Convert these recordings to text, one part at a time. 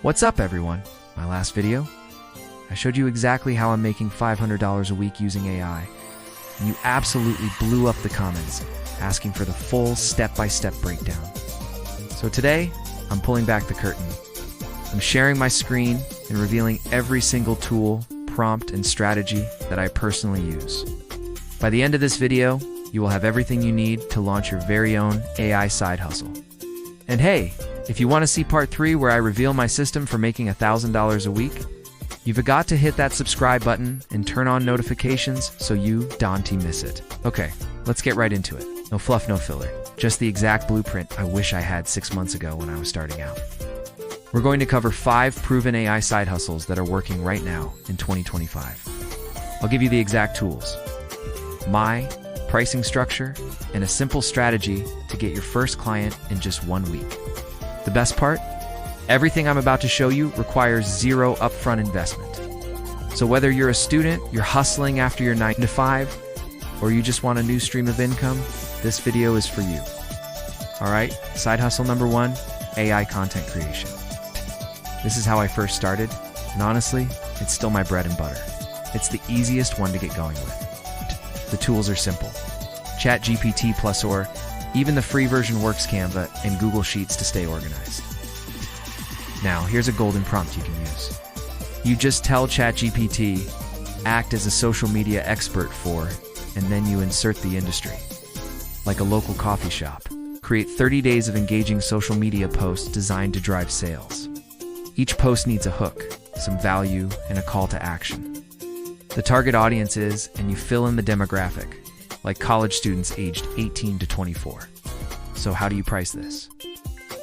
What's up, everyone? My last video, I showed you exactly how I'm making $500 a week using AI, and you absolutely blew up the comments asking for the full step-by-step breakdown. So today, I'm pulling back the curtain. I'm sharing my screen and revealing every single tool, prompt, and strategy that I personally use. By the end of this video, you will have everything you need to launch your very own AI side hustle. And hey, if you want to see part 3 where I reveal my system for making $1,000 a week, you've got to hit that subscribe button and turn on notifications so you don't miss it. Okay, let's get right into it. No fluff, no filler. Just the exact blueprint I wish I had 6 months ago when I was starting out. We're going to cover 5 proven AI side hustles that are working right now in 2025. I'll give you the exact tools, my pricing structure, and a simple strategy to get your first client in just 1 week. The best part? Everything I'm about to show you requires zero upfront investment. So whether you're a student, you're hustling after your 9 to 5, or you just want a new stream of income, this video is for you. All right, side hustle number 1, AI content creation. This is how I first started, and honestly, it's still my bread and butter. It's the easiest one to get going with. The tools are simple. ChatGPT plus or even the free version works, Canva and Google Sheets to stay organized. Now, here's a golden prompt you can use. You just tell ChatGPT, act as a social media expert for, and then you insert the industry. Like a local coffee shop. Create 30 days of engaging social media posts designed to drive sales. Each post needs a hook, some value, and a call to action. The target audience is, and you fill in the demographic, like college students aged 18 to 24. So how do you price this?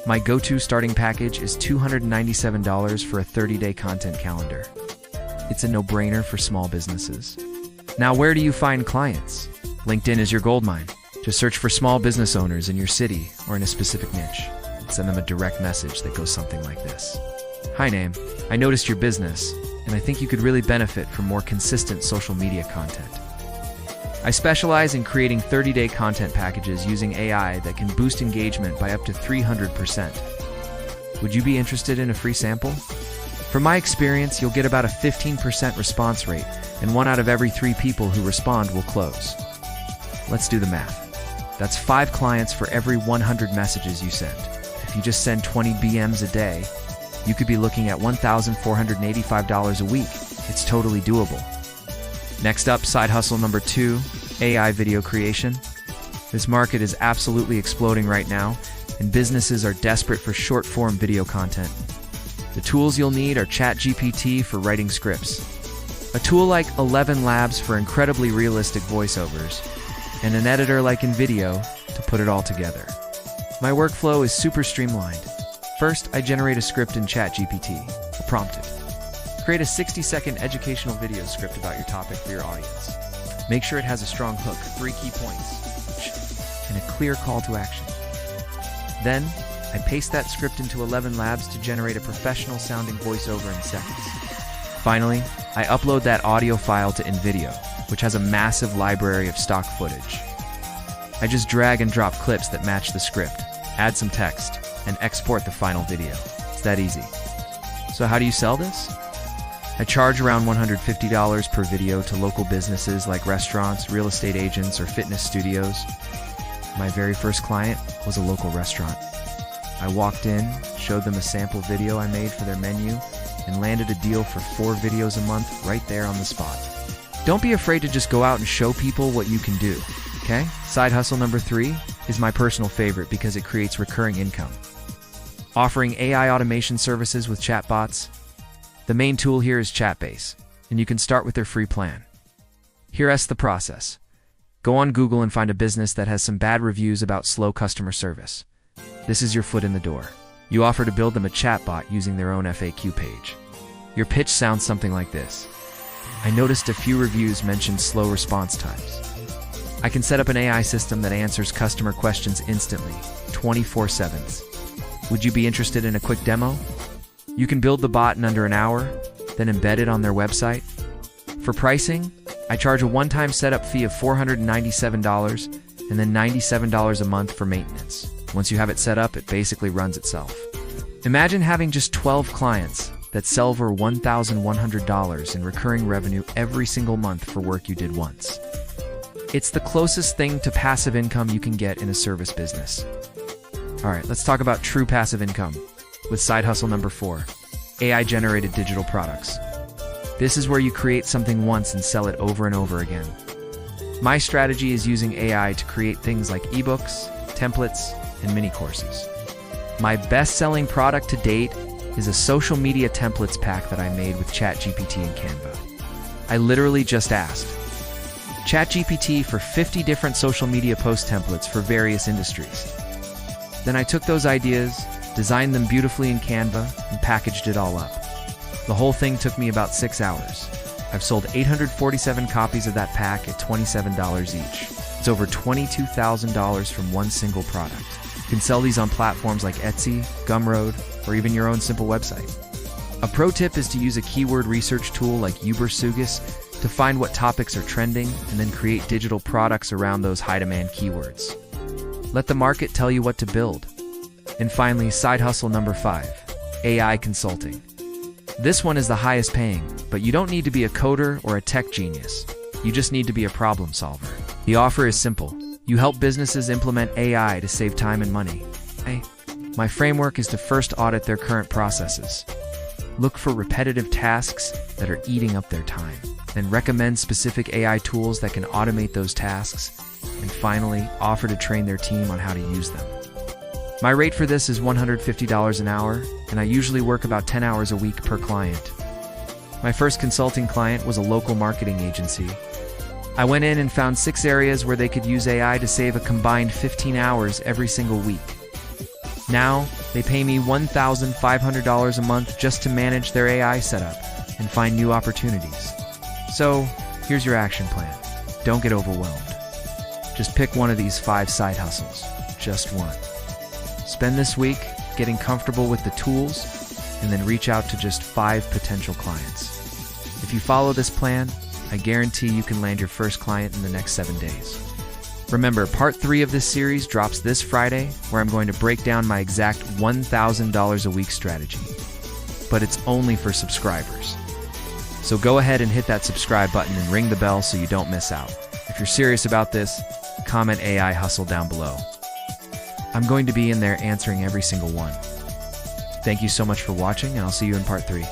My go-to starting package is $297 for a 30-day content calendar. It's a no-brainer for small businesses. Now, where do you find clients? LinkedIn is your goldmine. Just search for small business owners in your city or in a specific niche. Send them a direct message that goes something like this. Hi, name. I noticed your business, and I think you could really benefit from more consistent social media content. I specialize in creating 30-day content packages using AI that can boost engagement by up to 300%. Would you be interested in a free sample? From my experience, you'll get about a 15% response rate, and 1 out of every 3 people who respond will close. Let's do the math. That's 5 clients for every 100 messages you send. If you just send 20 BMs a day, you could be looking at $1,485 a week. It's totally doable. Next up, side hustle number 2, AI video creation. This market is absolutely exploding right now, and businesses are desperate for short-form video content. The tools you'll need are ChatGPT for writing scripts, a tool like 11 Labs for incredibly realistic voiceovers, and an editor like InVideo to put it all together. My workflow is super streamlined. First, I generate a script in ChatGPT, prompt it. Create a 60-second educational video script about your topic for your audience. Make sure it has a strong hook, 3 key points, and a clear call to action. Then, I paste that script into 11 Labs to generate a professional-sounding voiceover in seconds. Finally, I upload that audio file to InVideo, which has a massive library of stock footage. I just drag and drop clips that match the script, add some text, and export the final video. It's that easy. So how do you sell this? I charge around $150 per video to local businesses like restaurants, real estate agents, or fitness studios. My very first client was a local restaurant. I walked in, showed them a sample video I made for their menu, and landed a deal for 4 videos a month right there on the spot. Don't be afraid to just go out and show people what you can do, okay? Side hustle number 3 is my personal favorite because it creates recurring income. Offering AI automation services with chatbots. The main tool here is Chatbase, and you can start with their free plan. Here's the process. Go on Google and find a business that has some bad reviews about slow customer service. This is your foot in the door. You offer to build them a chatbot using their own FAQ page. Your pitch sounds something like this. I noticed a few reviews mentioned slow response times. I can set up an AI system that answers customer questions instantly, 24/7. Would you be interested in a quick demo? You can build the bot in under an hour, then embed it on their website. For pricing, I charge a one-time setup fee of $497 and then $97 a month for maintenance. Once you have it set up, it basically runs itself. Imagine having just 12 clients that sell over $1,100 in recurring revenue every single month for work you did once. It's the closest thing to passive income you can get in a service business. All right, let's talk about true passive income with side hustle number 4, AI-generated digital products. This is where you create something once and sell it over and over again. My strategy is using AI to create things like ebooks, templates, and mini courses. My best-selling product to date is a social media templates pack that I made with ChatGPT and Canva. I literally just asked ChatGPT for 50 different social media post templates for various industries. Then I took those ideas, designed them beautifully in Canva, and packaged it all up. The whole thing took me about 6 hours. I've sold 847 copies of that pack at $27 each. It's over $22,000 from one single product. You can sell these on platforms like Etsy, Gumroad, or even your own simple website. A pro tip is to use a keyword research tool like Ubersuggis to find what topics are trending and then create digital products around those high-demand keywords. Let the market tell you what to build. And finally, side hustle number 5, AI consulting. This one is the highest paying, but you don't need to be a coder or a tech genius. You just need to be a problem solver. The offer is simple. You help businesses implement AI to save time and money. My framework is to first audit their current processes. Look for repetitive tasks that are eating up their time. Then recommend specific AI tools that can automate those tasks. And finally, offer to train their team on how to use them. My rate for this is $150 an hour, and I usually work about 10 hours a week per client. My first consulting client was a local marketing agency. I went in and found 6 areas where they could use AI to save a combined 15 hours every single week. Now, they pay me $1,500 a month just to manage their AI setup and find new opportunities. So, here's your action plan. Don't get overwhelmed. Just pick one of these 5 side hustles. Just one. Spend this week getting comfortable with the tools and then reach out to just 5 potential clients. If you follow this plan, I guarantee you can land your first client in the next 7 days. Remember, part 3 of this series drops this Friday, where I'm going to break down my exact $1,000 a week strategy. But it's only for subscribers. So go ahead and hit that subscribe button and ring the bell so you don't miss out. If you're serious about this, comment AI Hustle down below. I'm going to be in there answering every single one. Thank you so much for watching, and I'll see you in part 3.